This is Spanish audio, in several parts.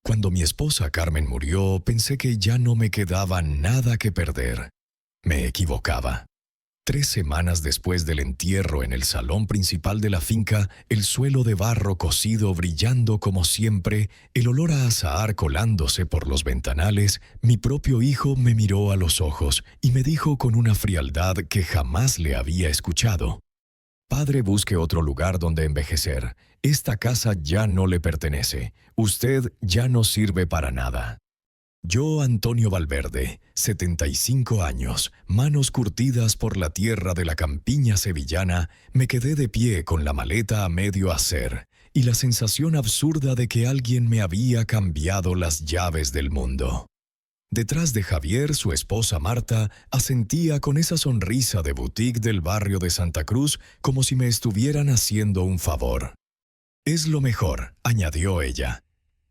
Cuando mi esposa Carmen murió, pensé que ya no me quedaba nada que perder. Me equivocaba. 3 semanas después del entierro en el salón principal de la finca, el suelo de barro cocido brillando como siempre, el olor a azahar colándose por los ventanales, mi propio hijo me miró a los ojos y me dijo con una frialdad que jamás le había escuchado: «Padre, busque otro lugar donde envejecer. Esta casa ya no le pertenece. Usted ya no sirve para nada». Yo, Antonio Valverde, 75 años, manos curtidas por la tierra de la campiña sevillana, me quedé de pie con la maleta a medio hacer y la sensación absurda de que alguien me había cambiado las llaves del mundo. Detrás de Javier, su esposa Marta, asentía con esa sonrisa de boutique del barrio de Santa Cruz como si me estuvieran haciendo un favor. «Es lo mejor», añadió ella.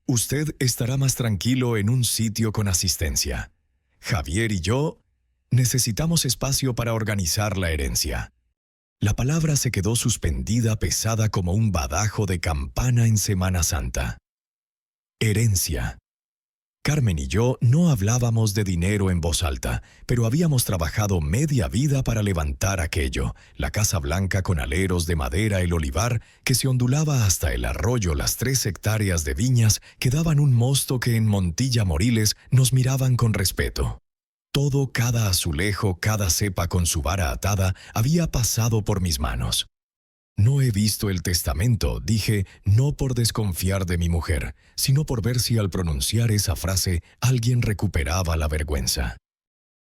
«Usted estará más tranquilo en un sitio con asistencia. Javier y yo necesitamos espacio para organizar la herencia». La palabra se quedó suspendida pesada como un badajo de campana en Semana Santa. Herencia. Carmen y yo no hablábamos de dinero en voz alta, pero habíamos trabajado media vida para levantar aquello, la Casa Blanca con aleros de madera, el olivar, que se ondulaba hasta el arroyo, las 3 hectáreas de viñas que daban un mosto que en Montilla Moriles nos miraban con respeto. Todo, cada azulejo, cada cepa con su vara atada, había pasado por mis manos. «No he visto el testamento», dije, no por desconfiar de mi mujer, sino por ver si al pronunciar esa frase alguien recuperaba la vergüenza.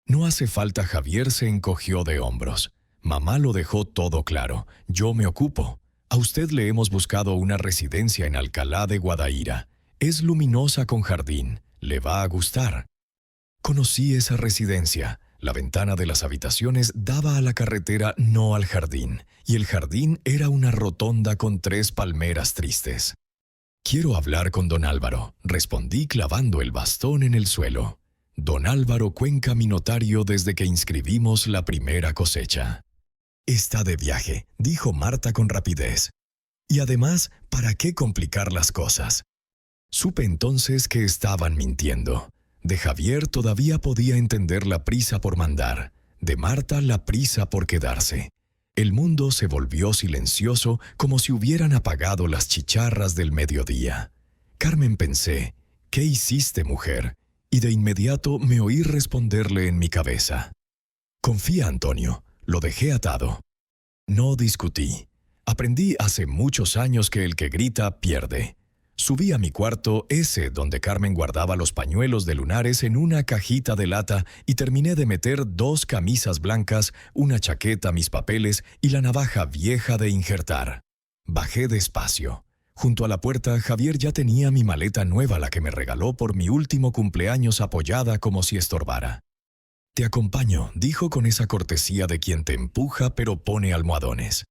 «No hace falta», Javier se encogió de hombros. «Mamá lo dejó todo claro. Yo me ocupo. A usted le hemos buscado una residencia en Alcalá de Guadaíra. Es luminosa con jardín. Le va a gustar». Conocí esa residencia. La ventana de las habitaciones daba a la carretera, no al jardín, y el jardín era una rotonda con 3 palmeras tristes. «Quiero hablar con don Álvaro», respondí clavando el bastón en el suelo. «Don Álvaro Cuenca, mi notario desde que inscribimos la primera cosecha». «Está de viaje», dijo Marta con rapidez. «Y además, ¿para qué complicar las cosas?». Supe entonces que estaban mintiendo. De Javier todavía podía entender la prisa por mandar, de Marta la prisa por quedarse. El mundo se volvió silencioso como si hubieran apagado las chicharras del mediodía. «Carmen», pensé, «¿qué hiciste, mujer?», y de inmediato me oí responderle en mi cabeza: «Confía, Antonio, lo dejé atado». No discutí. Aprendí hace muchos años que el que grita pierde. Subí a mi cuarto, ese donde Carmen guardaba los pañuelos de lunares, en una cajita de lata y terminé de meter 2 camisas blancas, una chaqueta, mis papeles y la navaja vieja de injertar. Bajé despacio. Junto a la puerta, Javier ya tenía mi maleta nueva, la que me regaló por mi último cumpleaños, apoyada como si estorbara. «Te acompaño», dijo con esa cortesía de quien te empuja pero pone almohadones.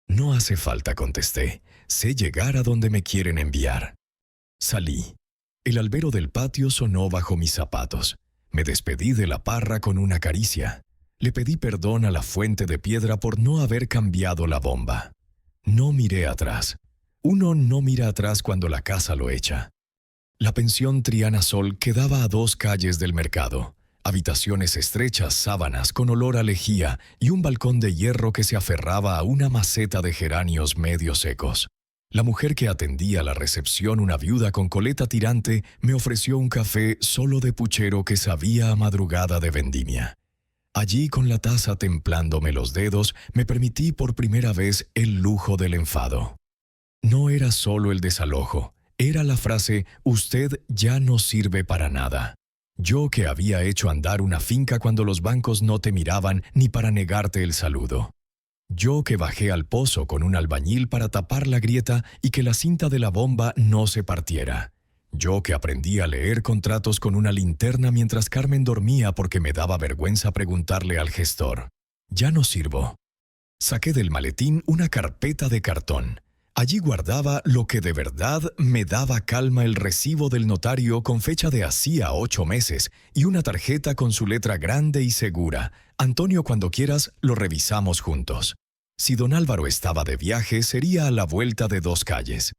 «No hace falta», contesté. «Sé llegar a donde me quieren enviar». Salí. El albero del patio sonó bajo mis zapatos. Me despedí de la parra con una caricia. Le pedí perdón a la fuente de piedra por no haber cambiado la bomba. No miré atrás. Uno no mira atrás cuando la casa lo echa. La pensión Triana Sol quedaba a 2 calles del mercado. Habitaciones estrechas, sábanas con olor a lejía y un balcón de hierro que se aferraba a una maceta de geranios medio secos. La mujer que atendía la recepción, una viuda con coleta tirante, me ofreció un café solo de puchero que sabía a madrugada de vendimia. Allí, con la taza templándome los dedos, me permití por primera vez el lujo del enfado. No era solo el desalojo, era la frase «Usted ya no sirve para nada». Yo, que había hecho andar una finca cuando los bancos no te miraban ni para negarte el saludo. Yo, que bajé al pozo con un albañil para tapar la grieta y que la cinta de la bomba no se partiera. Yo, que aprendí a leer contratos con una linterna mientras Carmen dormía porque me daba vergüenza preguntarle al gestor. Ya no sirvo. Saqué del maletín una carpeta de cartón. Allí guardaba lo que de verdad me daba calma: el recibo del notario con fecha de hacía 8 meses y una tarjeta con su letra grande y segura: «Antonio, cuando quieras, lo revisamos juntos». Si don Álvaro estaba de viaje, sería a la vuelta de 2 calles.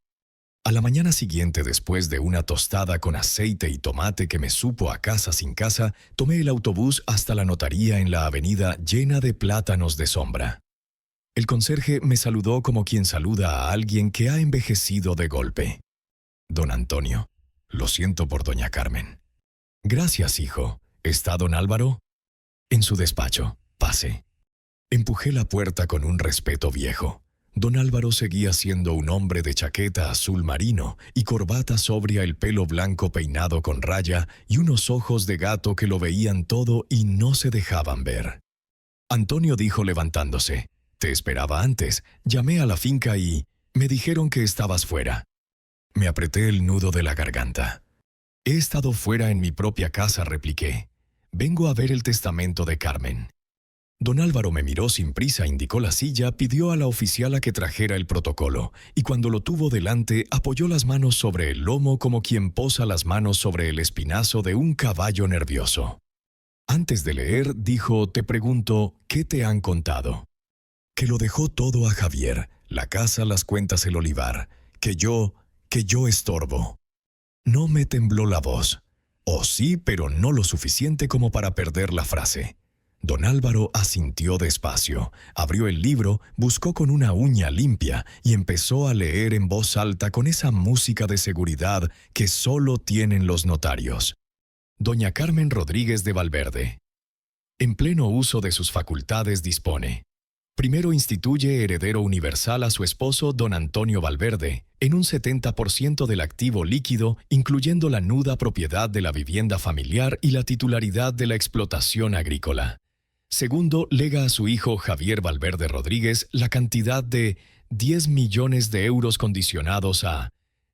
A la mañana siguiente, después de una tostada con aceite y tomate que me supo a casa sin casa, tomé el autobús hasta la notaría en la avenida llena de plátanos de sombra. El conserje me saludó como quien saluda a alguien que ha envejecido de golpe. Don Antonio, lo siento por doña Carmen. Gracias, hijo. ¿Está don Álvaro? En su despacho. Pase. Empujé la puerta con un respeto viejo. Don Álvaro seguía siendo un hombre de chaqueta azul marino y corbata sobria, el pelo blanco peinado con raya y unos ojos de gato que lo veían todo y no se dejaban ver. Antonio dijo levantándose: «Te esperaba antes. Llamé a la finca y me dijeron que estabas fuera». Me apreté el nudo de la garganta. «He estado fuera en mi propia casa», repliqué. «Vengo a ver el testamento de Carmen». Don Álvaro me miró sin prisa, indicó la silla, pidió a la oficiala que trajera el protocolo, y cuando lo tuvo delante, apoyó las manos sobre el lomo como quien posa las manos sobre el espinazo de un caballo nervioso. Antes de leer, dijo: «Te pregunto, ¿qué te han contado?» Que lo dejó todo a Javier, la casa, las cuentas, el olivar, que yo estorbo. No me tembló la voz. Oh, sí, pero no lo suficiente como para perder la frase. Don Álvaro asintió despacio, abrió el libro, buscó con una uña limpia y empezó a leer en voz alta con esa música de seguridad que solo tienen los notarios. Doña Carmen Rodríguez de Valverde. En pleno uso de sus facultades dispone: primero, instituye heredero universal a su esposo don Antonio Valverde, en un 70% del activo líquido, incluyendo la nuda propiedad de la vivienda familiar y la titularidad de la explotación agrícola. Segundo, lega a su hijo Javier Valverde Rodríguez la cantidad de 10 millones de euros condicionados a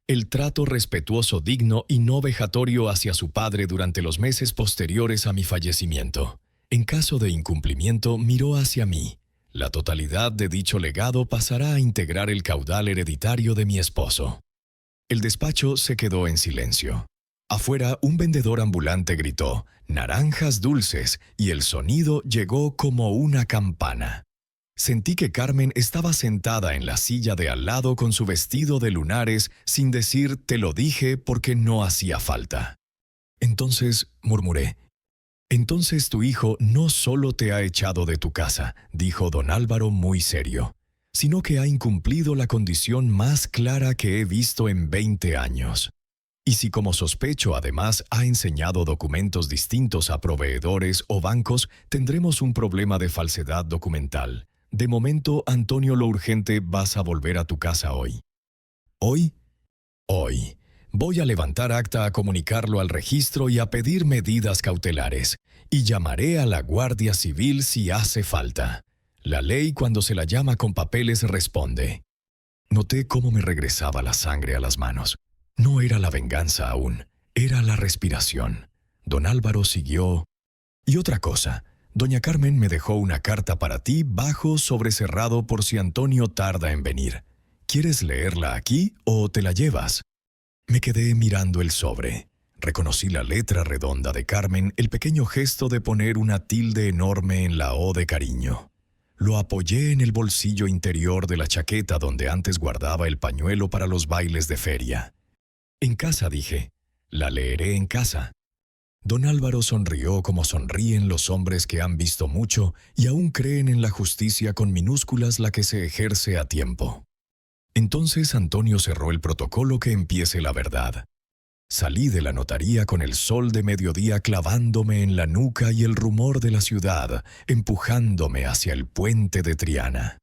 el trato respetuoso, digno y no vejatorio hacia su padre durante los meses posteriores a mi fallecimiento. En caso de incumplimiento, miró hacia mí. La totalidad de dicho legado pasará a integrar el caudal hereditario de mi esposo. El despacho se quedó en silencio. Afuera, un vendedor ambulante gritó: «Naranjas dulces», y el sonido llegó como una campana. Sentí que Carmen estaba sentada en la silla de al lado con su vestido de lunares, sin decir «te lo dije» porque no hacía falta. «Entonces», murmuré, «entonces tu hijo no solo te ha echado de tu casa», dijo don Álvaro muy serio, «sino que ha incumplido la condición más clara que he visto en 20 años. Y si, como sospecho, además ha enseñado documentos distintos a proveedores o bancos, tendremos un problema de falsedad documental. De momento, Antonio, lo urgente, vas a volver a tu casa hoy». «¿Hoy?» «Hoy. Voy a levantar acta, a comunicarlo al registro y a pedir medidas cautelares. Y llamaré a la Guardia Civil si hace falta. La ley, cuando se la llama con papeles, responde». Noté cómo me regresaba la sangre a las manos. No era la venganza aún, era la respiración. Don Álvaro siguió: «Y otra cosa, doña Carmen me dejó una carta para ti, bajo sobrecerrado, por si Antonio tarda en venir. ¿Quieres leerla aquí o te la llevas?» Me quedé mirando el sobre. Reconocí la letra redonda de Carmen, el pequeño gesto de poner una tilde enorme en la O de cariño. Lo apoyé en el bolsillo interior de la chaqueta donde antes guardaba el pañuelo para los bailes de feria. «En casa», dije. «La leeré en casa». Don Álvaro sonrió como sonríen los hombres que han visto mucho y aún creen en la justicia con minúsculas, la que se ejerce a tiempo. Entonces Antonio cerró el protocolo: «Que empiece la verdad». Salí de la notaría con el sol de mediodía clavándome en la nuca y el rumor de la ciudad empujándome hacia el puente de Triana.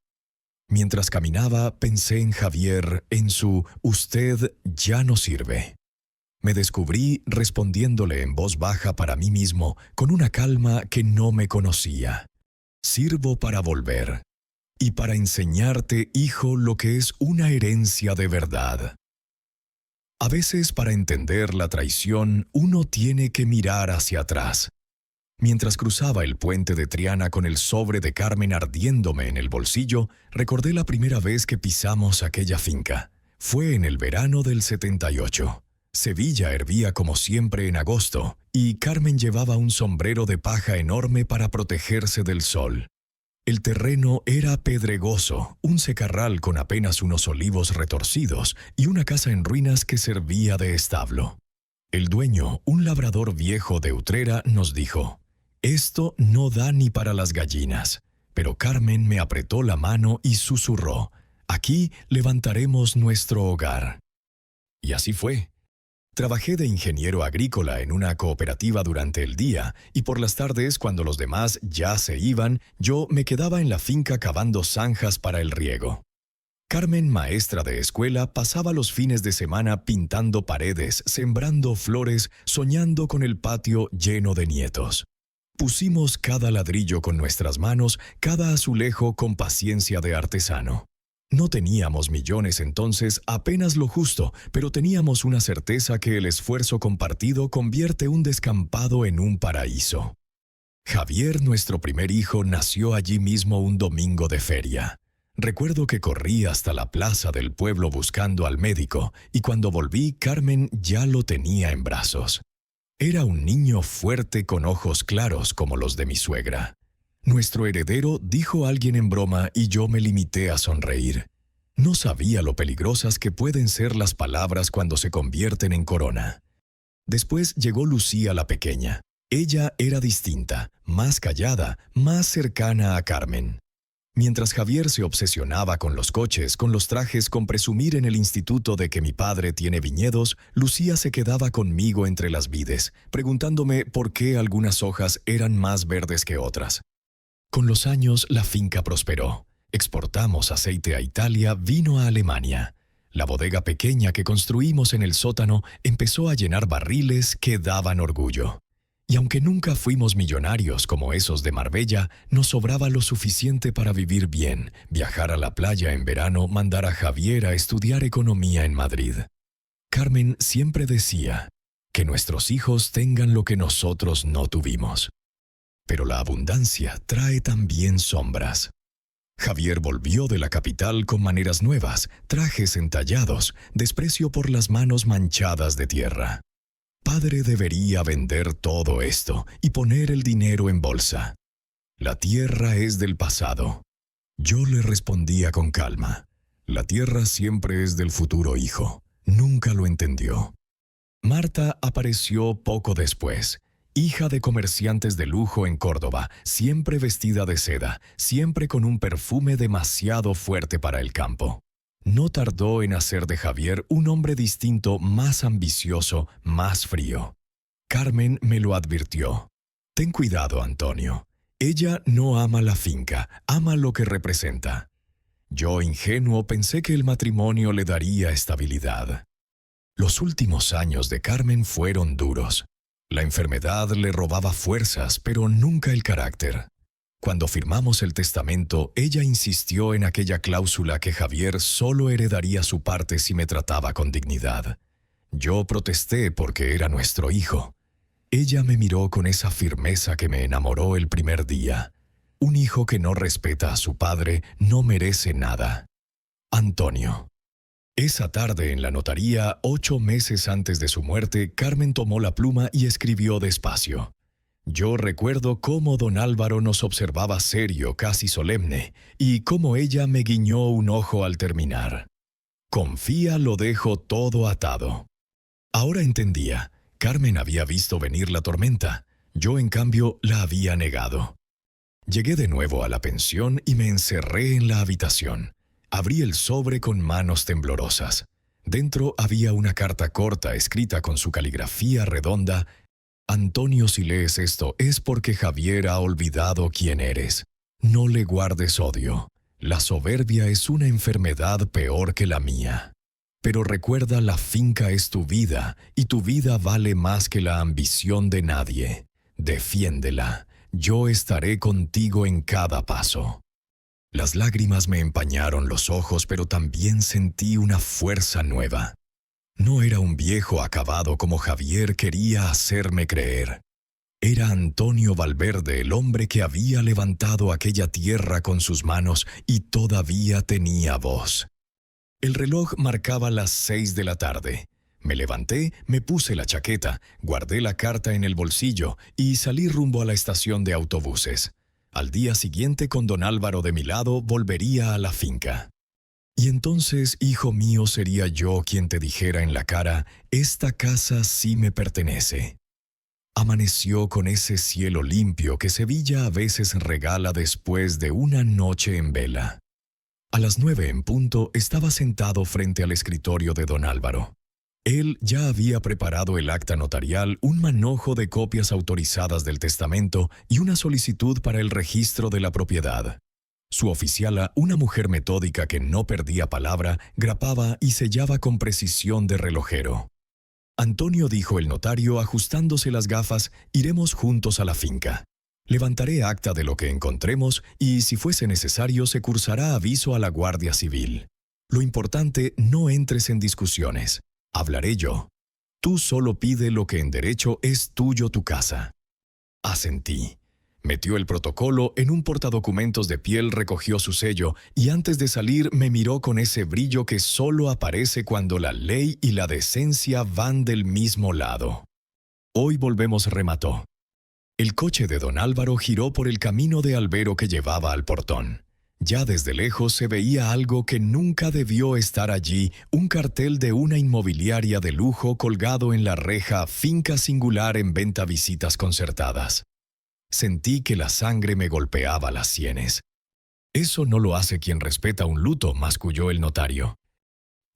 Mientras caminaba, pensé en Javier, en su «usted ya no sirve». Me descubrí respondiéndole en voz baja para mí mismo, con una calma que no me conocía: «Sirvo para volver. Y para enseñarte, hijo, lo que es una herencia de verdad». A veces, para entender la traición, uno tiene que mirar hacia atrás. Mientras cruzaba el puente de Triana con el sobre de Carmen ardiéndome en el bolsillo, recordé la primera vez que pisamos aquella finca. Fue en el verano del 78. Sevilla hervía como siempre en agosto, y Carmen llevaba un sombrero de paja enorme para protegerse del sol. El terreno era pedregoso, un secarral con apenas unos olivos retorcidos y una casa en ruinas que servía de establo. El dueño, un labrador viejo de Utrera, nos dijo: «Esto no da ni para las gallinas». Pero Carmen me apretó la mano y susurró: «Aquí levantaremos nuestro hogar». Y así fue. Trabajé de ingeniero agrícola en una cooperativa durante el día y por las tardes, cuando los demás ya se iban, yo me quedaba en la finca cavando zanjas para el riego. Carmen, maestra de escuela, pasaba los fines de semana pintando paredes, sembrando flores, soñando con el patio lleno de nietos. Pusimos cada ladrillo con nuestras manos, cada azulejo con paciencia de artesano. No teníamos millones entonces, apenas lo justo, pero teníamos una certeza que el esfuerzo compartido convierte un descampado en un paraíso. Javier, nuestro primer hijo, nació allí mismo un domingo de feria. Recuerdo que corrí hasta la plaza del pueblo buscando al médico, y cuando volví, Carmen ya lo tenía en brazos. Era un niño fuerte con ojos claros como los de mi suegra. «Nuestro heredero», dijo alguien en broma, y yo me limité a sonreír. No sabía lo peligrosas que pueden ser las palabras cuando se convierten en corona. Después llegó Lucía la pequeña. Ella era distinta, más callada, más cercana a Carmen. Mientras Javier se obsesionaba con los coches, con los trajes, con presumir en el instituto de que mi padre tiene viñedos, Lucía se quedaba conmigo entre las vides, preguntándome por qué algunas hojas eran más verdes que otras. Con los años, la finca prosperó. Exportamos aceite a Italia, vino a Alemania. La bodega pequeña que construimos en el sótano empezó a llenar barriles que daban orgullo. Y aunque nunca fuimos millonarios como esos de Marbella, nos sobraba lo suficiente para vivir bien, viajar a la playa en verano, mandar a Javier a estudiar economía en Madrid. Carmen siempre decía que nuestros hijos tengan lo que nosotros no tuvimos. Pero la abundancia trae también sombras. Javier volvió de la capital con maneras nuevas, trajes entallados, desprecio por las manos manchadas de tierra. Padre debería vender todo esto y poner el dinero en bolsa. La tierra es del pasado. Yo le respondía con calma: la tierra siempre es del futuro, hijo. Nunca lo entendió. Marta apareció poco después, hija de comerciantes de lujo en Córdoba, siempre vestida de seda, siempre con un perfume demasiado fuerte para el campo. No tardó en hacer de Javier un hombre distinto, más ambicioso, más frío. Carmen me lo advirtió: «Ten cuidado, Antonio. Ella no ama la finca, ama lo que representa». Yo, ingenuo, pensé que el matrimonio le daría estabilidad. Los últimos años de Carmen fueron duros. La enfermedad le robaba fuerzas, pero nunca el carácter. Cuando firmamos el testamento, ella insistió en aquella cláusula que Javier solo heredaría su parte si me trataba con dignidad. Yo protesté porque era nuestro hijo. Ella me miró con esa firmeza que me enamoró el primer día. Un hijo que no respeta a su padre no merece nada. Antonio. Esa tarde en la notaría, 8 meses antes de su muerte, Carmen tomó la pluma y escribió despacio. Yo recuerdo cómo don Álvaro nos observaba serio, casi solemne, y cómo ella me guiñó un ojo al terminar. «Confía, lo dejo todo atado». Ahora entendía. Carmen había visto venir la tormenta. Yo, en cambio, la había negado. Llegué de nuevo a la pensión y me encerré en la habitación. Abrí el sobre con manos temblorosas. Dentro había una carta corta escrita con su caligrafía redonda: «Antonio, si lees esto es porque Javier ha olvidado quién eres. No le guardes odio. La soberbia es una enfermedad peor que la mía. Pero recuerda, la finca es tu vida y tu vida vale más que la ambición de nadie. Defiéndela. Yo estaré contigo en cada paso». Las lágrimas me empañaron los ojos, pero también sentí una fuerza nueva. No era un viejo acabado como Javier quería hacerme creer. Era Antonio Valverde, el hombre que había levantado aquella tierra con sus manos y todavía tenía voz. El reloj marcaba las 6 de la tarde. Me levanté, me puse la chaqueta, guardé la carta en el bolsillo y salí rumbo a la estación de autobuses. Al día siguiente, con don Álvaro de mi lado, volvería a la finca. Y entonces, hijo mío, sería yo quien te dijera en la cara, esta casa sí me pertenece. Amaneció con ese cielo limpio que Sevilla a veces regala después de una noche en vela. A las 9 en punto estaba sentado frente al escritorio de don Álvaro. Él ya había preparado el acta notarial, un manojo de copias autorizadas del testamento y una solicitud para el registro de la propiedad. Su oficiala, una mujer metódica que no perdía palabra, grapaba y sellaba con precisión de relojero. Antonio, dijo el notario, ajustándose las gafas, iremos juntos a la finca. Levantaré acta de lo que encontremos y, si fuese necesario, se cursará aviso a la Guardia Civil. Lo importante, no entres en discusiones. Hablaré yo. Tú solo pide lo que en derecho es tuyo tu casa. Asentí. Metió el protocolo en un portadocumentos de piel, recogió su sello y antes de salir me miró con ese brillo que solo aparece cuando la ley y la decencia van del mismo lado. Hoy volvemos, remató. El coche de don Álvaro giró por el camino de albero que llevaba al portón. Ya desde lejos se veía algo que nunca debió estar allí, un cartel de una inmobiliaria de lujo colgado en la reja, finca singular en venta, visitas concertadas. Sentí que la sangre me golpeaba las sienes. Eso no lo hace quien respeta un luto, masculló el notario.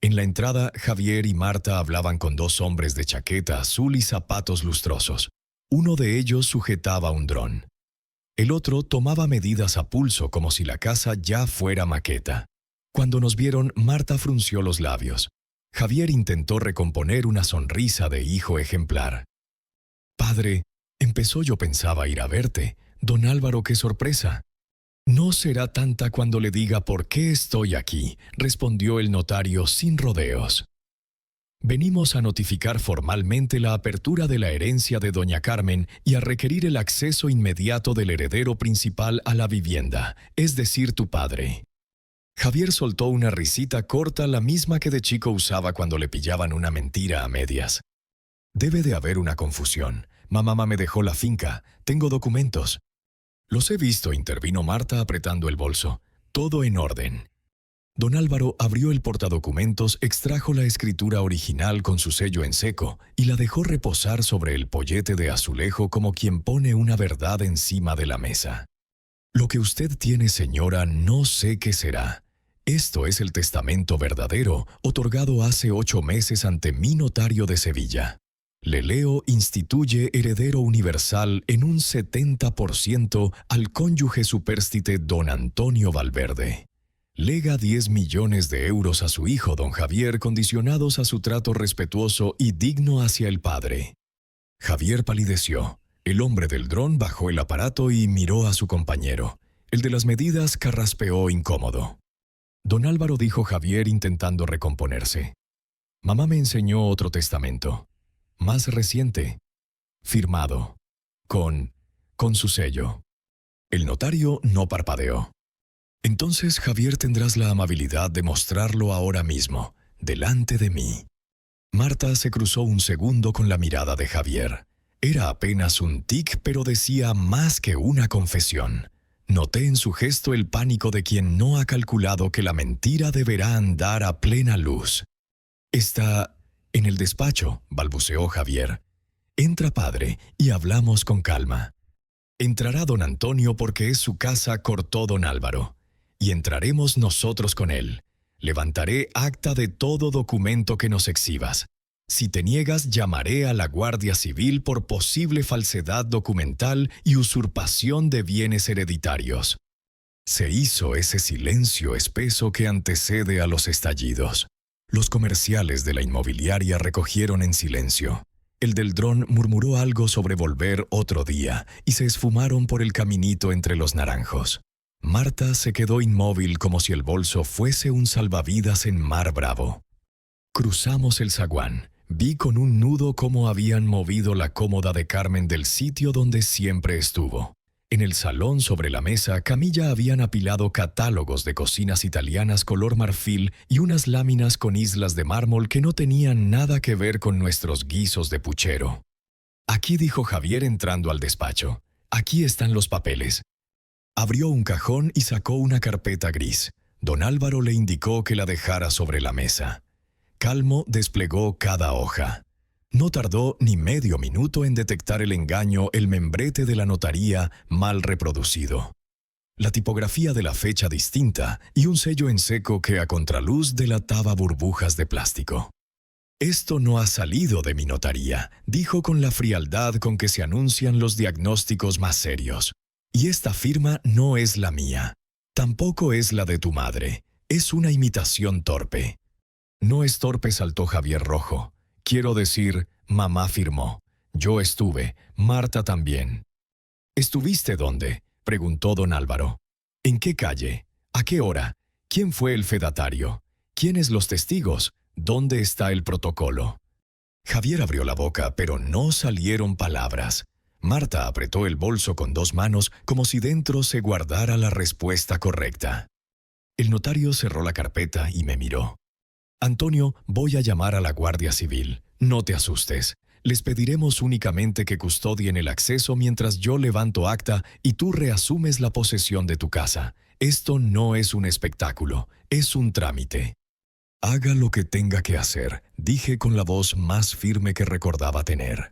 En la entrada, Javier y Marta hablaban con dos hombres de chaqueta azul y zapatos lustrosos. Uno de ellos sujetaba un dron. El otro tomaba medidas a pulso como si la casa ya fuera maqueta. Cuando nos vieron, Marta frunció los labios. Javier intentó recomponer una sonrisa de hijo ejemplar. «Padre, empezó, yo pensaba ir a verte. Don Álvaro, qué sorpresa». «No será tanta cuando le diga por qué estoy aquí», respondió el notario sin rodeos. «Venimos a notificar formalmente la apertura de la herencia de doña Carmen y a requerir el acceso inmediato del heredero principal a la vivienda, es decir, tu padre». Javier soltó una risita corta, la misma que de chico usaba cuando le pillaban una mentira a medias. «Debe de haber una confusión. Mamá me dejó la finca. Tengo documentos». «Los he visto», intervino Marta apretando el bolso. «Todo en orden». Don Álvaro abrió el portadocumentos, extrajo la escritura original con su sello en seco y la dejó reposar sobre el pollete de azulejo como quien pone una verdad encima de la mesa. «Lo que usted tiene, señora, no sé qué será. Esto es el testamento verdadero, otorgado hace 8 meses ante mi notario de Sevilla. Le leo, instituye heredero universal en un 70% al cónyuge supérstite don Antonio Valverde. Lega 10 millones de euros a su hijo don Javier, condicionados a su trato respetuoso y digno hacia el padre». Javier palideció. El hombre del dron bajó el aparato y miró a su compañero. El de las medidas carraspeó incómodo. «Don Álvaro», dijo Javier intentando recomponerse. «Mamá me enseñó otro testamento. Más reciente. Firmado. Con su sello». El notario no parpadeó. «Entonces, Javier, tendrás la amabilidad de mostrarlo ahora mismo, delante de mí». Marta se cruzó un segundo con la mirada de Javier. Era apenas un tic, pero decía más que una confesión. Noté en su gesto el pánico de quien no ha calculado que la mentira deberá andar a plena luz. «Está en el despacho», balbuceó Javier. «Entra, padre, y hablamos con calma». «Entrará don Antonio porque es su casa», cortó don Álvaro. «Y entraremos nosotros con él. Levantaré acta de todo documento que nos exhibas. Si te niegas, llamaré a la Guardia Civil por posible falsedad documental y usurpación de bienes hereditarios». Se hizo ese silencio espeso que antecede a los estallidos. Los comerciales de la inmobiliaria recogieron en silencio. El del dron murmuró algo sobre volver otro día y se esfumaron por el caminito entre los naranjos. Marta se quedó inmóvil como si el bolso fuese un salvavidas en mar bravo. Cruzamos el zaguán. Vi con un nudo cómo habían movido la cómoda de Carmen del sitio donde siempre estuvo. En el salón, sobre la mesa, camilla habían apilado catálogos de cocinas italianas color marfil y unas láminas con islas de mármol que no tenían nada que ver con nuestros guisos de puchero. «Aquí», dijo Javier entrando al despacho. «Aquí están los papeles». Abrió un cajón y sacó una carpeta gris. Don Álvaro le indicó que la dejara sobre la mesa. Calmo desplegó cada hoja. No tardó ni medio minuto en detectar el engaño, el membrete de la notaría mal reproducido, la tipografía de la fecha distinta y un sello en seco que a contraluz delataba burbujas de plástico. «Esto no ha salido de mi notaría», dijo con la frialdad con que se anuncian los diagnósticos más serios. «Y esta firma no es la mía. Tampoco es la de tu madre. Es una imitación torpe». «No es torpe», saltó Javier rojo. «Quiero decir, mamá firmó. Yo estuve, Marta también». «¿Estuviste dónde?», preguntó don Álvaro. «¿En qué calle? ¿A qué hora? ¿Quién fue el fedatario? ¿Quiénes los testigos? ¿Dónde está el protocolo?». Javier abrió la boca, pero no salieron palabras. Marta apretó el bolso con dos manos como si dentro se guardara la respuesta correcta. El notario cerró la carpeta y me miró. «Antonio, voy a llamar a la Guardia Civil. No te asustes. Les pediremos únicamente que custodien el acceso mientras yo levanto acta y tú reasumes la posesión de tu casa. Esto no es un espectáculo, es un trámite». «Haga lo que tenga que hacer», dije con la voz más firme que recordaba tener.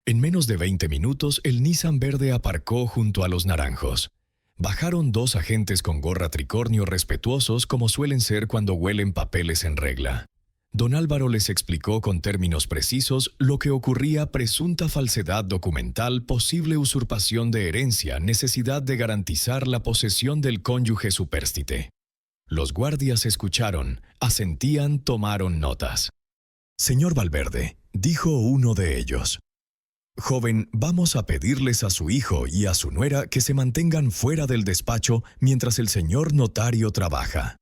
En menos de 20 minutos, el Nissan verde aparcó junto a los naranjos. Bajaron dos agentes con gorra tricornio respetuosos como suelen ser cuando huelen papeles en regla. Don Álvaro les explicó con términos precisos lo que ocurría: presunta falsedad documental, posible usurpación de herencia, necesidad de garantizar la posesión del cónyuge supérstite. Los guardias escucharon, asentían, tomaron notas. «Señor Valverde», dijo uno de ellos, «joven, vamos a pedirles a su hijo y a su nuera que se mantengan fuera del despacho mientras el señor notario trabaja.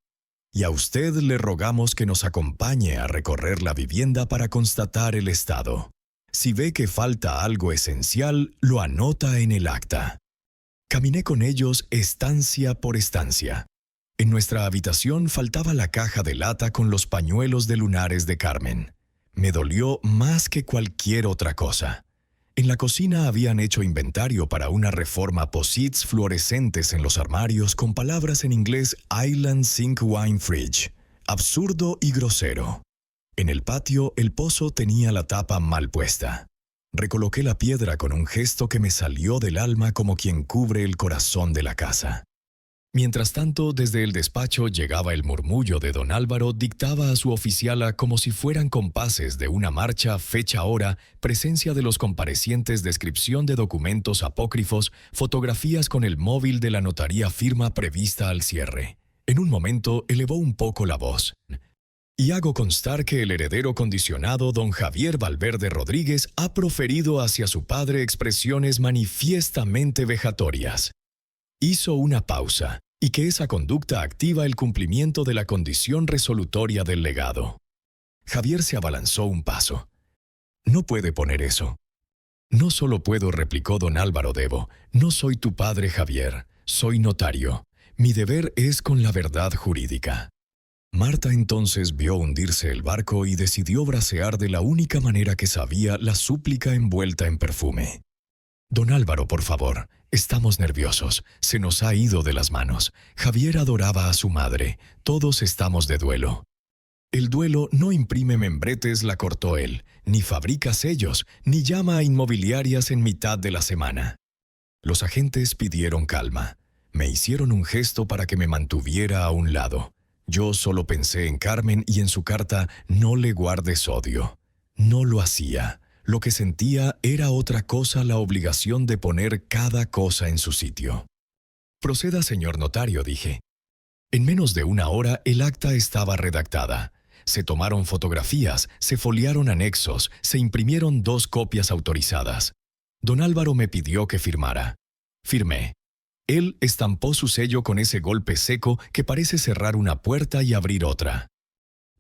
Y a usted le rogamos que nos acompañe a recorrer la vivienda para constatar el estado. Si ve que falta algo esencial, lo anota en el acta». Caminé con ellos estancia por estancia. En nuestra habitación faltaba la caja de lata con los pañuelos de lunares de Carmen. Me dolió más que cualquier otra cosa. En la cocina habían hecho inventario para una reforma, posits fluorescentes en los armarios con palabras en inglés Island Sink Wine Fridge. Absurdo y grosero. En el patio, el pozo tenía la tapa mal puesta. Recoloqué la piedra con un gesto que me salió del alma como quien cubre el corazón de la casa. Mientras tanto, desde el despacho llegaba el murmullo de don Álvaro, dictaba a su oficiala como si fueran compases de una marcha, fecha, hora, presencia de los comparecientes, descripción de documentos apócrifos, fotografías con el móvil de la notaría, firma prevista al cierre. En un momento elevó un poco la voz. «Y hago constar que el heredero condicionado, don Javier Valverde Rodríguez, ha proferido hacia su padre expresiones manifiestamente vejatorias». Hizo una pausa, y que esa conducta activa el cumplimiento de la condición resolutoria del legado. Javier se abalanzó un paso. «No puede poner eso». «No solo puedo», replicó don Álvaro Debo. «No soy tu padre, Javier. Soy notario. Mi deber es con la verdad jurídica». Marta entonces vio hundirse el barco y decidió bracear de la única manera que sabía la súplica envuelta en perfume. «Don Álvaro, por favor. Estamos nerviosos. Se nos ha ido de las manos. Javier adoraba a su madre. Todos estamos de duelo». «El duelo no imprime membretes», la cortó él, «ni fabrica sellos, ni llama a inmobiliarias en mitad de la semana». Los agentes pidieron calma. Me hicieron un gesto para que me mantuviera a un lado. Yo solo pensé en Carmen y en su carta «No le guardes odio». No lo hacía. Lo que sentía era otra cosa: la obligación de poner cada cosa en su sitio. «Proceda, señor notario», dije. En menos de una hora el acta estaba redactada. Se tomaron fotografías, se foliaron anexos, se imprimieron 2 copias autorizadas. Don Álvaro me pidió que firmara. Firmé. Él estampó su sello con ese golpe seco que parece cerrar una puerta y abrir otra.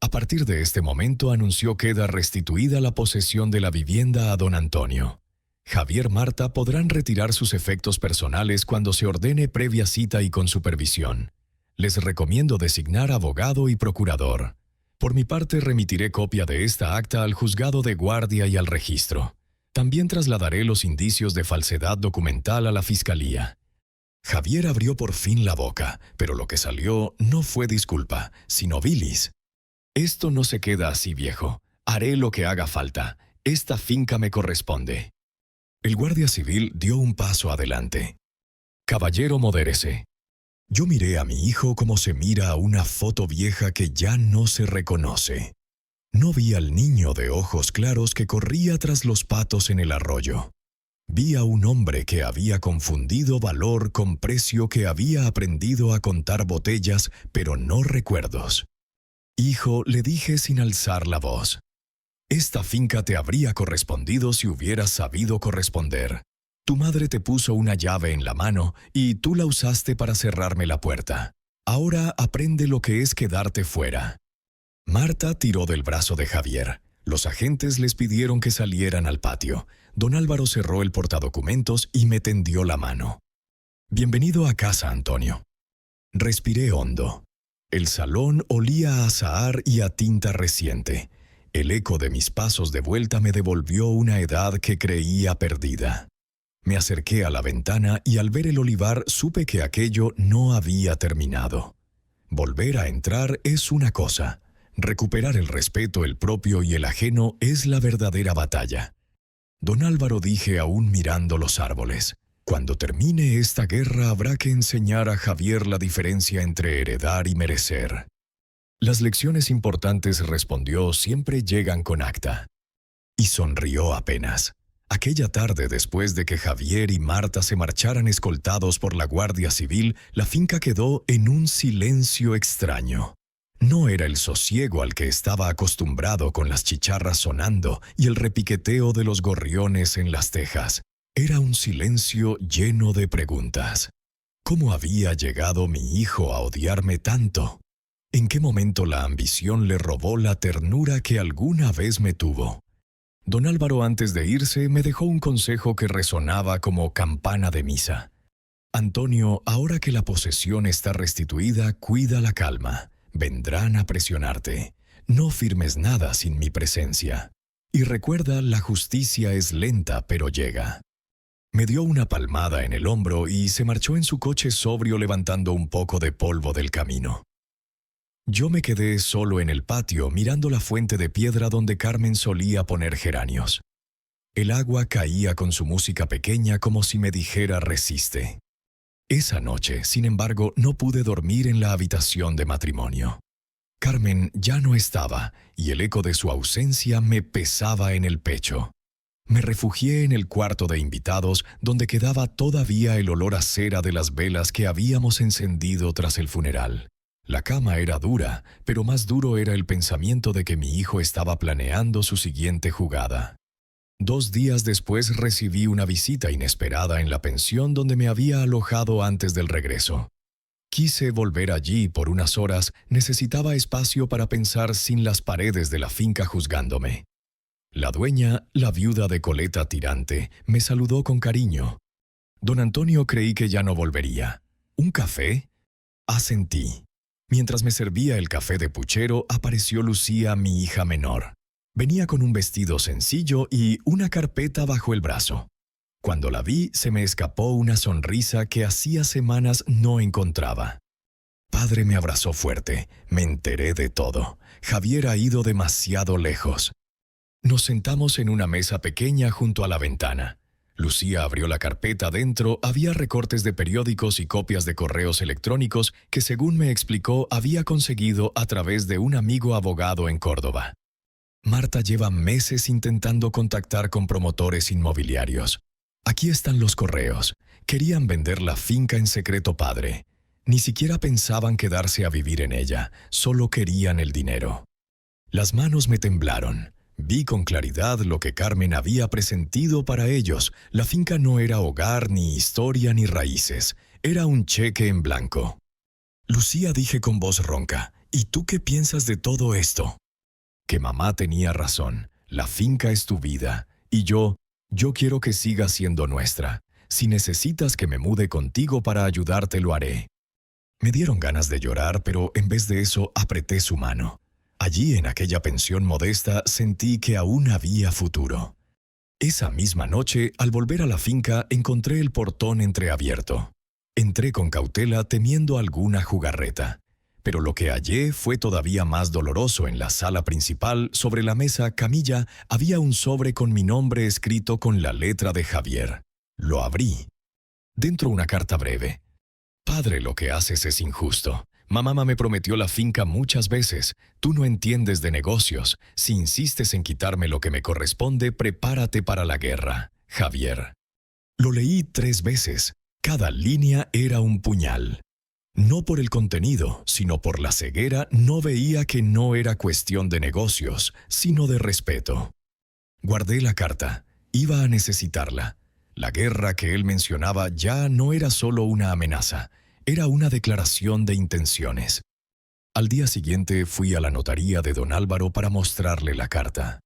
A partir de este momento anunció queda restituida la posesión de la vivienda a don Antonio. Javier, Marta podrán retirar sus efectos personales cuando se ordene previa cita y con supervisión. Les recomiendo designar abogado y procurador. Por mi parte remitiré copia de esta acta al juzgado de guardia y al registro. También trasladaré los indicios de falsedad documental a la fiscalía. Javier abrió por fin la boca, pero lo que salió no fue disculpa, sino bilis. Esto no se queda así, viejo. Haré lo que haga falta. Esta finca me corresponde. El guardia civil dio un paso adelante. Caballero, modérese. Yo miré a mi hijo como se mira a una foto vieja que ya no se reconoce. No vi al niño de ojos claros que corría tras los patos en el arroyo. Vi a un hombre que había confundido valor con precio, que había aprendido a contar botellas, pero no recuerdos. Hijo, le dije sin alzar la voz. Esta finca te habría correspondido si hubieras sabido corresponder. Tu madre te puso una llave en la mano y tú la usaste para cerrarme la puerta. Ahora aprende lo que es quedarte fuera. Marta tiró del brazo de Javier. Los agentes les pidieron que salieran al patio. Don Álvaro cerró el portadocumentos y me tendió la mano. Bienvenido a casa, Antonio. Respiré hondo. El salón olía a azahar y a tinta reciente. El eco de mis pasos de vuelta me devolvió una edad que creía perdida. Me acerqué a la ventana y al ver el olivar supe que aquello no había terminado. Volver a entrar es una cosa. Recuperar el respeto, el propio y el ajeno, es la verdadera batalla. Don Álvaro, dije aún mirando los árboles. Cuando termine esta guerra habrá que enseñar a Javier la diferencia entre heredar y merecer. Las lecciones importantes, respondió, siempre llegan con acta. Y sonrió apenas. Aquella tarde, después de que Javier y Marta se marcharan escoltados por la Guardia Civil, la finca quedó en un silencio extraño. No era el sosiego al que estaba acostumbrado, con las chicharras sonando y el repiqueteo de los gorriones en las tejas. Era un silencio lleno de preguntas. ¿Cómo había llegado mi hijo a odiarme tanto? ¿En qué momento la ambición le robó la ternura que alguna vez me tuvo? Don Álvaro, antes de irse, me dejó un consejo que resonaba como campana de misa. Antonio, ahora que la posesión está restituida, cuida la calma. Vendrán a presionarte. No firmes nada sin mi presencia. Y recuerda, la justicia es lenta, pero llega. Me dio una palmada en el hombro y se marchó en su coche sobrio, levantando un poco de polvo del camino. Yo me quedé solo en el patio, mirando la fuente de piedra donde Carmen solía poner geranios. El agua caía con su música pequeña, como si me dijera resiste. Esa noche, sin embargo, no pude dormir en la habitación de matrimonio. Carmen ya no estaba, y el eco de su ausencia me pesaba en el pecho. Me refugié en el cuarto de invitados, donde quedaba todavía el olor a cera de las velas que habíamos encendido tras el funeral. La cama era dura, pero más duro era el pensamiento de que mi hijo estaba planeando su siguiente jugada. 2 días después recibí una visita inesperada en la pensión donde me había alojado antes del regreso. Quise volver allí por unas horas, necesitaba espacio para pensar sin las paredes de la finca juzgándome. La dueña, la viuda de Coleta Tirante, me saludó con cariño. Don Antonio, creí que ya no volvería. ¿Un café? Asentí. Mientras me servía el café de puchero, apareció Lucía, mi hija menor. Venía con un vestido sencillo y una carpeta bajo el brazo. Cuando la vi, se me escapó una sonrisa que hacía semanas no encontraba. Padre me abrazó fuerte. Me enteré de todo. Javier ha ido demasiado lejos. Nos sentamos en una mesa pequeña junto a la ventana. Lucía abrió la carpeta. Dentro había recortes de periódicos y copias de correos electrónicos que, según me explicó, había conseguido a través de un amigo abogado en Córdoba. Marta lleva meses intentando contactar con promotores inmobiliarios. Aquí están los correos. Querían vender la finca en secreto, padre. Ni siquiera pensaban quedarse a vivir en ella, solo querían el dinero. Las manos me temblaron. Vi con claridad lo que Carmen había presentido para ellos. La finca no era hogar, ni historia, ni raíces. Era un cheque en blanco. Lucía, dije con voz ronca, ¿y tú qué piensas de todo esto? Que mamá tenía razón. La finca es tu vida. Y yo quiero que siga siendo nuestra. Si necesitas que me mude contigo para ayudarte, lo haré. Me dieron ganas de llorar, pero en vez de eso apreté su mano. Allí, en aquella pensión modesta, sentí que aún había futuro. Esa misma noche, al volver a la finca, encontré el portón entreabierto. Entré con cautela temiendo alguna jugarreta. Pero lo que hallé fue todavía más doloroso. En la sala principal, sobre la mesa camilla, había un sobre con mi nombre escrito con la letra de Javier. Lo abrí. Dentro una carta breve. Padre, lo que haces es injusto. Mamá me prometió la finca muchas veces. Tú no entiendes de negocios. Si insistes en quitarme lo que me corresponde, prepárate para la guerra. Javier. Lo leí 3 veces. Cada línea era un puñal. No por el contenido, sino por la ceguera, no veía que no era cuestión de negocios, sino de respeto. Guardé la carta. Iba a necesitarla. La guerra que él mencionaba ya no era solo una amenaza, era una declaración de intenciones. Al día siguiente fui a la notaría de don Álvaro para mostrarle la carta.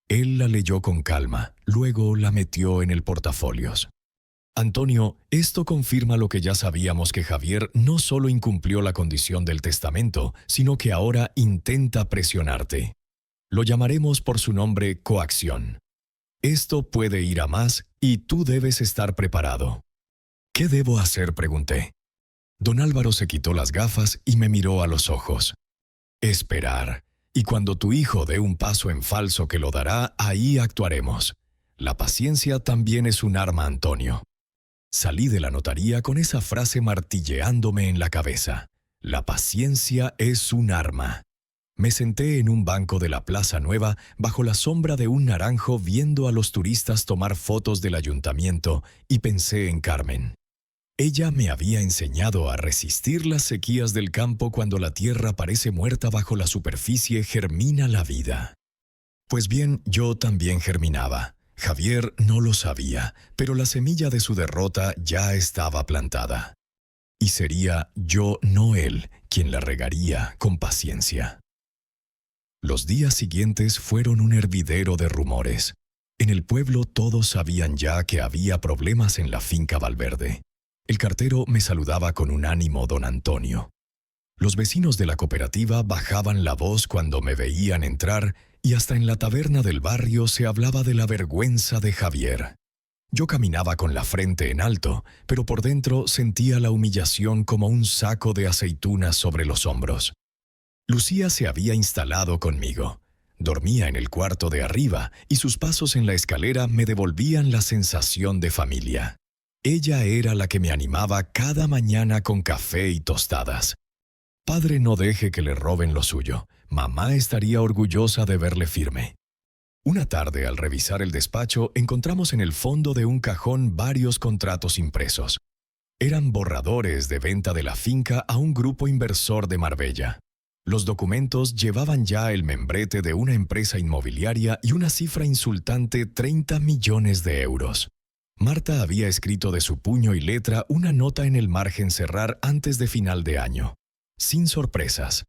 Él la leyó con calma, luego la metió en el portafolios. Antonio, esto confirma lo que ya sabíamos, que Javier no solo incumplió la condición del testamento, sino que ahora intenta presionarte. Lo llamaremos por su nombre coacción. Esto puede ir a más y tú debes estar preparado. ¿Qué debo hacer?, pregunté. Don Álvaro se quitó las gafas y me miró a los ojos. Esperar. Y cuando tu hijo dé un paso en falso, que lo dará, ahí actuaremos. La paciencia también es un arma, Antonio. Salí de la notaría con esa frase martilleándome en la cabeza. La paciencia es un arma. Me senté en un banco de la Plaza Nueva, bajo la sombra de un naranjo, viendo a los turistas tomar fotos del ayuntamiento, y pensé en Carmen. Ella me había enseñado a resistir las sequías del campo. Cuando la tierra parece muerta, bajo la superficie germina la vida. Pues bien, yo también germinaba. Javier no lo sabía, pero la semilla de su derrota ya estaba plantada. Y sería yo, no él, quien la regaría con paciencia. Los días siguientes fueron un hervidero de rumores. En el pueblo todos sabían ya que había problemas en la finca Valverde. El cartero me saludaba con un ánimo don Antonio. Los vecinos de la cooperativa bajaban la voz cuando me veían entrar, y hasta en la taberna del barrio se hablaba de la vergüenza de Javier. Yo caminaba con la frente en alto, pero por dentro sentía la humillación como un saco de aceitunas sobre los hombros. Lucía se había instalado conmigo. Dormía en el cuarto de arriba y sus pasos en la escalera me devolvían la sensación de familia. Ella era la que me animaba cada mañana con café y tostadas. Padre, no deje que le roben lo suyo. Mamá estaría orgullosa de verle firme. Una tarde, al revisar el despacho, encontramos en el fondo de un cajón varios contratos impresos. Eran borradores de venta de la finca a un grupo inversor de Marbella. Los documentos llevaban ya el membrete de una empresa inmobiliaria y una cifra insultante: 30 millones de euros. Marta había escrito de su puño y letra una nota en el margen: cerrar antes de final de año. Sin sorpresas.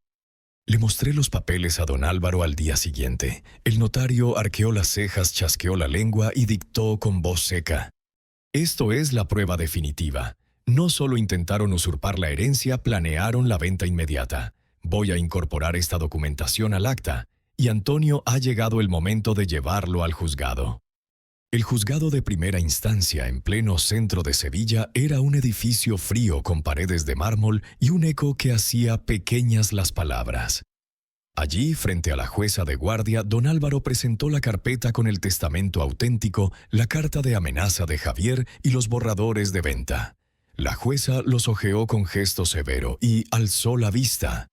Le mostré los papeles a don Álvaro al día siguiente. El notario arqueó las cejas, chasqueó la lengua y dictó con voz seca: esto es la prueba definitiva. No solo intentaron usurpar la herencia, planearon la venta inmediata. Voy a incorporar esta documentación al acta, y Antonio, ha llegado el momento de llevarlo al juzgado. El juzgado de primera instancia, en pleno centro de Sevilla, era un edificio frío con paredes de mármol y un eco que hacía pequeñas las palabras. Allí, frente a la jueza de guardia, don Álvaro presentó la carpeta con el testamento auténtico, la carta de amenaza de Javier y los borradores de venta. La jueza los hojeó con gesto severo y alzó la vista.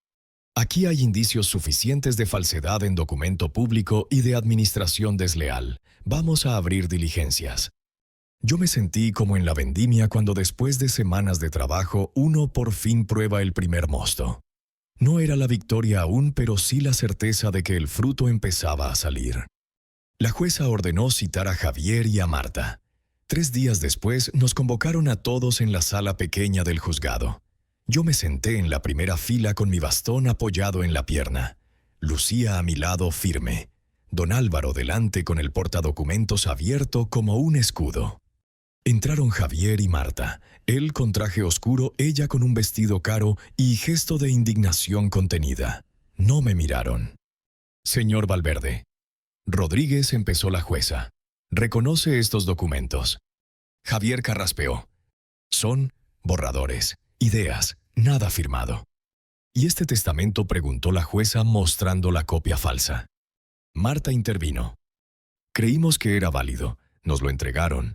Aquí hay indicios suficientes de falsedad en documento público y de administración desleal. Vamos a abrir diligencias. Yo me sentí como en la vendimia cuando, después de semanas de trabajo, uno por fin prueba el primer mosto. No era la victoria aún, pero sí la certeza de que el fruto empezaba a salir. La jueza ordenó citar a Javier y a Marta. 3 días después nos convocaron a todos en la sala pequeña del juzgado. Yo me senté en la primera fila con mi bastón apoyado en la pierna. Lucía a mi lado, firme. Don Álvaro delante con el portadocumentos abierto como un escudo. Entraron Javier y Marta, él con traje oscuro, ella con un vestido caro y gesto de indignación contenida. No me miraron. Señor Valverde. Rodríguez, empezó la jueza. ¿Reconoce estos documentos? Javier carraspeó. Son borradores, ideas, nada firmado. ¿Y este testamento?, preguntó la jueza mostrando la copia falsa. Marta intervino. Creímos que era válido. Nos lo entregaron.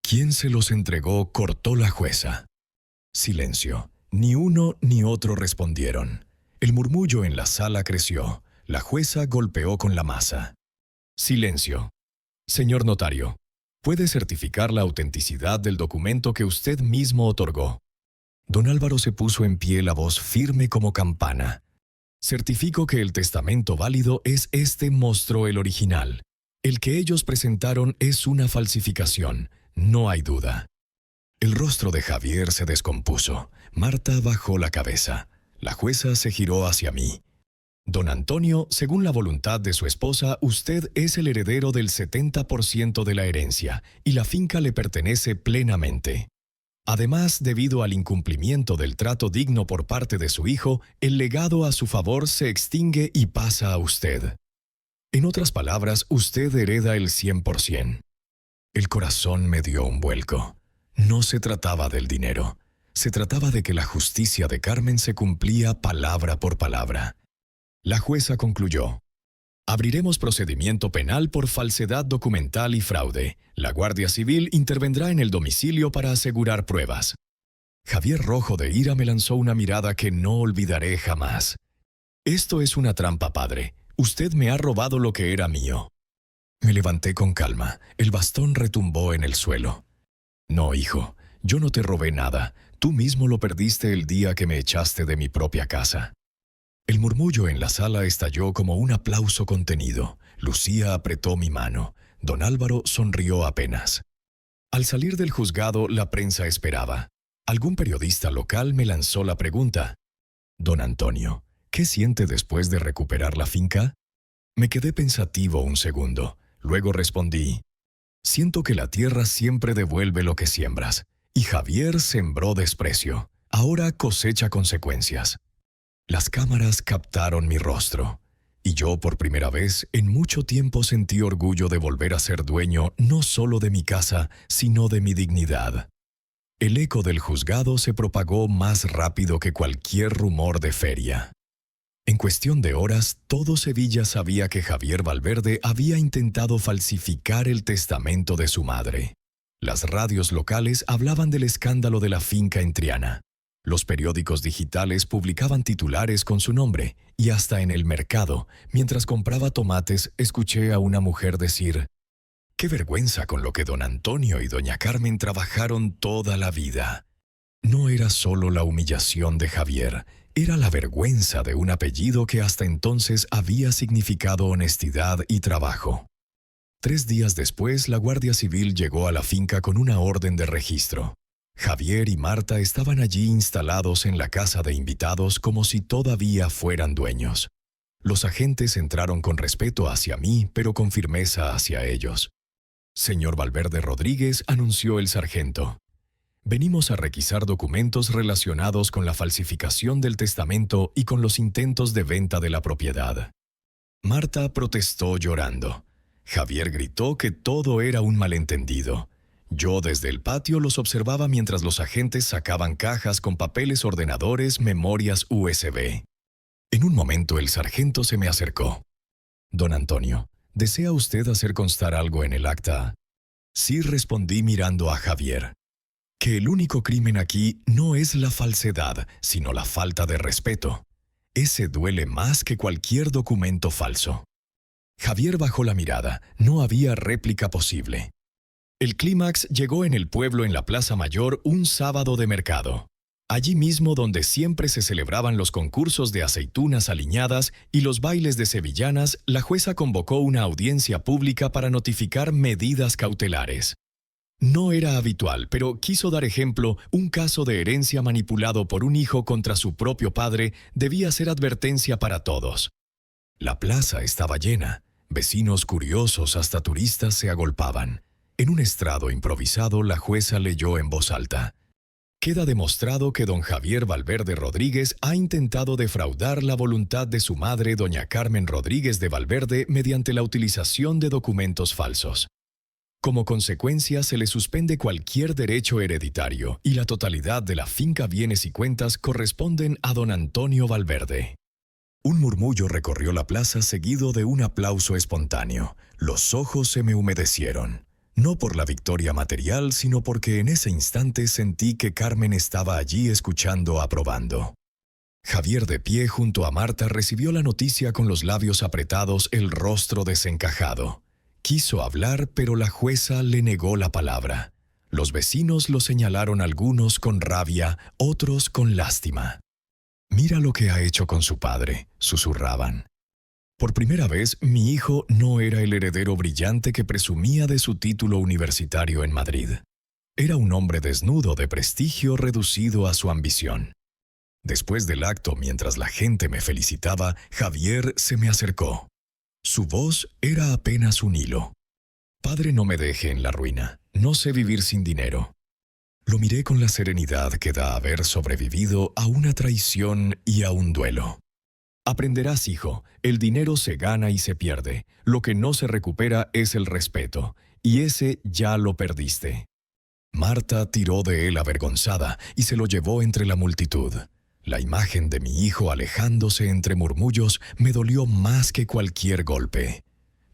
¿Quién se los entregó?, cortó la jueza. Silencio. Ni uno ni otro respondieron. El murmullo en la sala creció. La jueza golpeó con la masa. Silencio. Señor notario, ¿puede certificar la autenticidad del documento que usted mismo otorgó? Don Álvaro se puso en pie, la voz firme como campana. Certifico que el testamento válido es este, mostró el original. El que ellos presentaron es una falsificación, no hay duda. El rostro de Javier se descompuso. Marta bajó la cabeza. La jueza se giró hacia mí. Don Antonio, según la voluntad de su esposa, usted es el heredero del 70% de la herencia y la finca le pertenece plenamente. Además, debido al incumplimiento del trato digno por parte de su hijo, el legado a su favor se extingue y pasa a usted. En otras palabras, usted hereda el 100%. El corazón me dio un vuelco. No se trataba del dinero. Se trataba de que la justicia de Carmen se cumplía palabra por palabra. La jueza concluyó. Abriremos procedimiento penal por falsedad documental y fraude. La Guardia Civil intervendrá en el domicilio para asegurar pruebas. Javier, rojo de ira, me lanzó una mirada que no olvidaré jamás. Esto es una trampa, padre. Usted me ha robado lo que era mío. Me levanté con calma. El bastón retumbó en el suelo. No, hijo, yo no te robé nada. Tú mismo lo perdiste el día que me echaste de mi propia casa. El murmullo en la sala estalló como un aplauso contenido. Lucía apretó mi mano. Don Álvaro sonrió apenas. Al salir del juzgado, la prensa esperaba. Algún periodista local me lanzó la pregunta. Don Antonio, ¿qué siente después de recuperar la finca? Me quedé pensativo un segundo. Luego respondí. Siento que la tierra siempre devuelve lo que siembras. Y Javier sembró desprecio. Ahora cosecha consecuencias. Las cámaras captaron mi rostro, y yo por primera vez en mucho tiempo sentí orgullo de volver a ser dueño no solo de mi casa, sino de mi dignidad. El eco del juzgado se propagó más rápido que cualquier rumor de feria. En cuestión de horas, todo Sevilla sabía que Javier Valverde había intentado falsificar el testamento de su madre. Las radios locales hablaban del escándalo de la finca en Triana. Los periódicos digitales publicaban titulares con su nombre, y hasta en el mercado, mientras compraba tomates, escuché a una mujer decir: «¡Qué vergüenza con lo que don Antonio y doña Carmen trabajaron toda la vida!». No era solo la humillación de Javier, era la vergüenza de un apellido que hasta entonces había significado honestidad y trabajo. 3 días después, la Guardia Civil llegó a la finca con una orden de registro. Javier y Marta estaban allí instalados en la casa de invitados como si todavía fueran dueños. Los agentes entraron con respeto hacia mí, pero con firmeza hacia ellos. «Señor Valverde Rodríguez», anunció el sargento. «Venimos a requisar documentos relacionados con la falsificación del testamento y con los intentos de venta de la propiedad». Marta protestó llorando. Javier gritó que todo era un malentendido. Yo desde el patio los observaba mientras los agentes sacaban cajas con papeles, ordenadores, memorias USB. En un momento el sargento se me acercó. «Don Antonio, ¿desea usted hacer constar algo en el acta?». «Sí», respondí mirando a Javier. «Que el único crimen aquí no es la falsedad, sino la falta de respeto. Ese duele más que cualquier documento falso». Javier bajó la mirada. No había réplica posible. El clímax llegó en el pueblo, en la Plaza Mayor, un sábado de mercado. Allí mismo donde siempre se celebraban los concursos de aceitunas aliñadas y los bailes de sevillanas, la jueza convocó una audiencia pública para notificar medidas cautelares. No era habitual, pero quiso dar ejemplo. Un caso de herencia manipulado por un hijo contra su propio padre debía ser advertencia para todos. La plaza estaba llena. Vecinos curiosos, hasta turistas, se agolpaban. En un estrado improvisado, la jueza leyó en voz alta: «Queda demostrado que don Javier Valverde Rodríguez ha intentado defraudar la voluntad de su madre, doña Carmen Rodríguez de Valverde, mediante la utilización de documentos falsos». Como consecuencia, se le suspende cualquier derecho hereditario y la totalidad de la finca, bienes y cuentas corresponden a don Antonio Valverde. Un murmullo recorrió la plaza seguido de un aplauso espontáneo. Los ojos se me humedecieron. No por la victoria material, sino porque en ese instante sentí que Carmen estaba allí escuchando, aprobando. Javier, de pie junto a Marta, recibió la noticia con los labios apretados, el rostro desencajado. Quiso hablar, pero la jueza le negó la palabra. Los vecinos lo señalaron, algunos con rabia, otros con lástima. «Mira lo que ha hecho con su padre», susurraban. Por primera vez, mi hijo no era el heredero brillante que presumía de su título universitario en Madrid. Era un hombre desnudo, de prestigio reducido a su ambición. Después del acto, mientras la gente me felicitaba, Javier se me acercó. Su voz era apenas un hilo. «Padre, no me deje en la ruina. No sé vivir sin dinero». Lo miré con la serenidad que da haber sobrevivido a una traición y a un duelo. «Aprenderás, hijo, el dinero se gana y se pierde. Lo que no se recupera es el respeto, y ese ya lo perdiste». Marta tiró de él avergonzada y se lo llevó entre la multitud. La imagen de mi hijo alejándose entre murmullos me dolió más que cualquier golpe.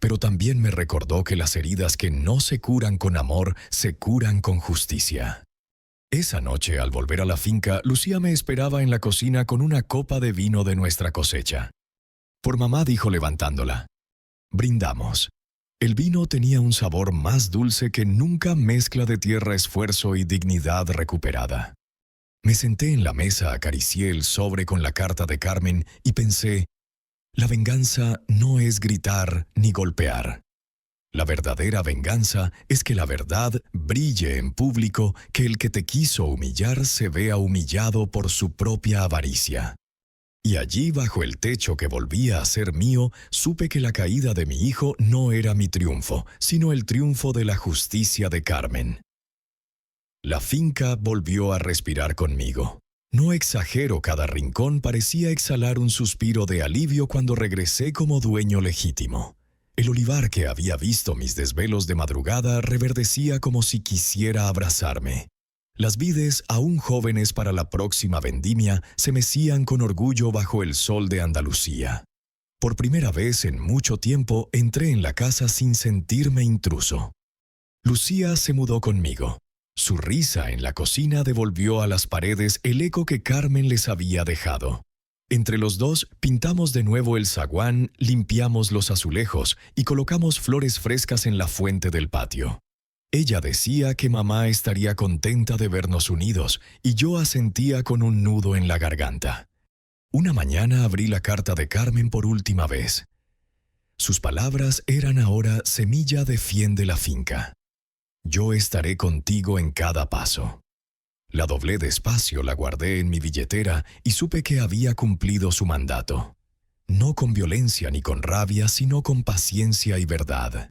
Pero también me recordó que las heridas que no se curan con amor se curan con justicia. Esa noche, al volver a la finca, Lucía me esperaba en la cocina con una copa de vino de nuestra cosecha. «Por mamá», dijo levantándola. Brindamos. El vino tenía un sabor más dulce que nunca, mezcla de tierra, esfuerzo y dignidad recuperada. Me senté en la mesa, acaricié el sobre con la carta de Carmen y pensé: la venganza no es gritar ni golpear. La verdadera venganza es que la verdad brille en público, que el que te quiso humillar se vea humillado por su propia avaricia. Y allí, bajo el techo que volvía a ser mío, supe que la caída de mi hijo no era mi triunfo, sino el triunfo de la justicia de Carmen. La finca volvió a respirar conmigo. No exagero, cada rincón parecía exhalar un suspiro de alivio cuando regresé como dueño legítimo. El olivar, que había visto mis desvelos de madrugada, reverdecía como si quisiera abrazarme. Las vides, aún jóvenes para la próxima vendimia, se mecían con orgullo bajo el sol de Andalucía. Por primera vez en mucho tiempo entré en la casa sin sentirme intruso. Lucía se mudó conmigo. Su risa en la cocina devolvió a las paredes el eco que Carmen les había dejado. Entre los dos pintamos de nuevo el zaguán, limpiamos los azulejos y colocamos flores frescas en la fuente del patio. Ella decía que mamá estaría contenta de vernos unidos y yo asentía con un nudo en la garganta. Una mañana abrí la carta de Carmen por última vez. Sus palabras eran ahora: semilla, defiende la finca. Yo estaré contigo en cada paso. La doblé despacio, la guardé en mi billetera y supe que había cumplido su mandato. No con violencia ni con rabia, sino con paciencia y verdad.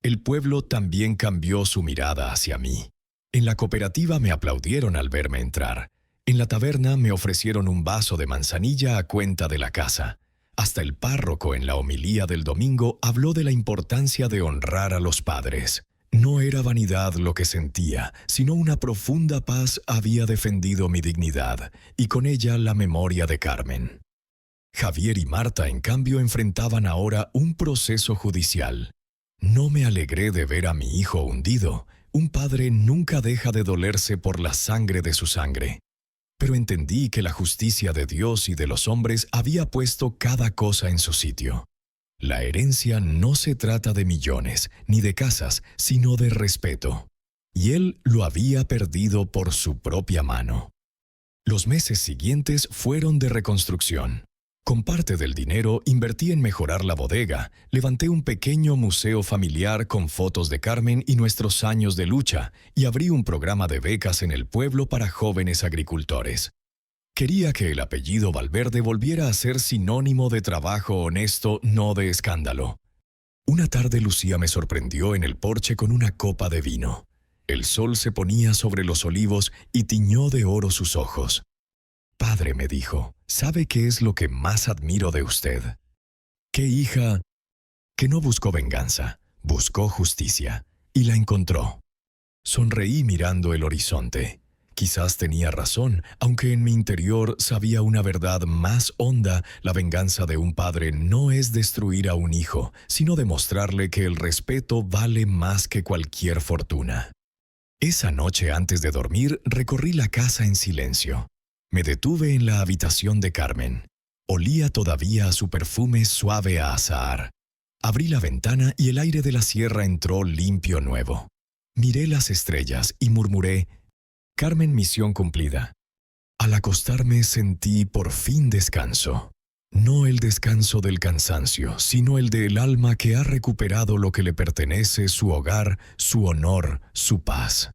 El pueblo también cambió su mirada hacia mí. En la cooperativa me aplaudieron al verme entrar. En la taberna me ofrecieron un vaso de manzanilla a cuenta de la casa. Hasta el párroco, en la homilía del domingo, habló de la importancia de honrar a los padres. No era vanidad lo que sentía, sino una profunda paz había defendido mi dignidad, y con ella la memoria de Carmen. Javier y Marta, en cambio, enfrentaban ahora un proceso judicial. No me alegré de ver a mi hijo hundido. Un padre nunca deja de dolerse por la sangre de su sangre. Pero entendí que la justicia de Dios y de los hombres había puesto cada cosa en su sitio. La herencia no se trata de millones, ni de casas, sino de respeto. Y él lo había perdido por su propia mano. Los meses siguientes fueron de reconstrucción. Con parte del dinero invertí en mejorar la bodega, levanté un pequeño museo familiar con fotos de Carmen y nuestros años de lucha, y abrí un programa de becas en el pueblo para jóvenes agricultores. Quería que el apellido Valverde volviera a ser sinónimo de trabajo honesto, no de escándalo. Una tarde Lucía me sorprendió en el porche con una copa de vino. El sol se ponía sobre los olivos y tiñó de oro sus ojos. «Padre», me dijo, «¿sabe qué es lo que más admiro de usted? ¿Qué hija que no buscó venganza, buscó justicia? y la encontró. Sonreí mirando el horizonte. Quizás tenía razón, aunque en mi interior sabía una verdad más honda: la venganza de un padre no es destruir a un hijo, sino demostrarle que el respeto vale más que cualquier fortuna. Esa noche antes de dormir recorrí la casa en silencio. Me detuve en la habitación de Carmen. Olía todavía a su perfume suave a azahar. Abrí la ventana y el aire de la sierra entró limpio nuevo. Miré las estrellas y murmuré: Carmen, misión cumplida. Al acostarme sentí por fin descanso. No el descanso del cansancio, sino el del alma que ha recuperado lo que le pertenece: su hogar, su honor, su paz.